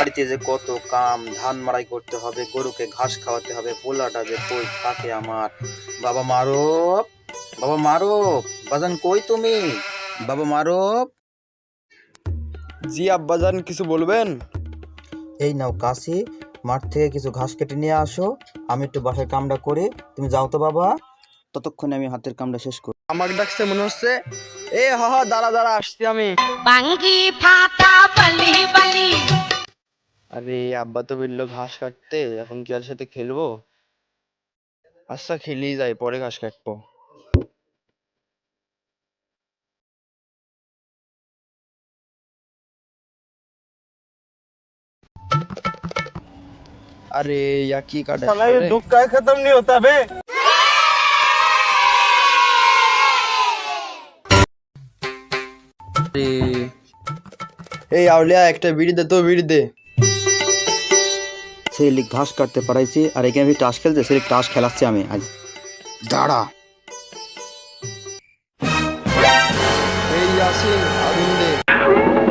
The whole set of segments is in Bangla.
বাড়িতে যে কত কাম, ধান মাড়াই করতে হবে, গরুকে ঘাস খাওয়াতে হবে, পোলাটা যে কই থাকে আমার। বাবা মারুফ, বাবা মারুফ, বাজান কই তুমি? বাবা মারুফ। জি আব্বাজান, কিছু বলবেন? এই নাও কাশি, মাঠ থেকে কিছু ঘাস কেটে নিয়ে আসো, আমি একটু বাসায় কামটা করি। তুমি যাও তো বাবা, ততক্ষণে আমি হাতের কামটা শেষ করি। আমাকে ডাকছে মনে হচ্ছে। এ হা দাঁড়া দাঁড়া, আসছি আমি। বাঙ্গি ফাটা বলি বলি। আরে আব্বা তো বললো ঘাস কাটতে, এখন কি আর সাথে খেলবো? আচ্ছা খেলেই যাই, পরে ঘাস কাটবো। अरे या की काटा साला ये दुख का खत्म नहीं होता बे। এই আউলিয়া, একটা বিড়ি দে তো, বিড়ি দে। ছেলে ঘাস কাটতে পারাইছি আর এখানে আমি টাস খেলতে, ছেলে টাস খেলাচ্ছি আমি আজ। দাঁড়া। এই ইয়াসিন, আগুন দে।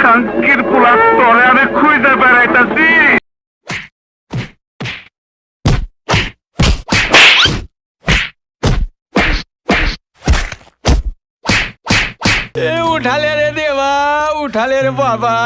কাঙ্কির পোলা তোরে আমি খুঁজে বেড়াইতাছি। এ উঠালে রে দেবা, উঠালে রে বাবা।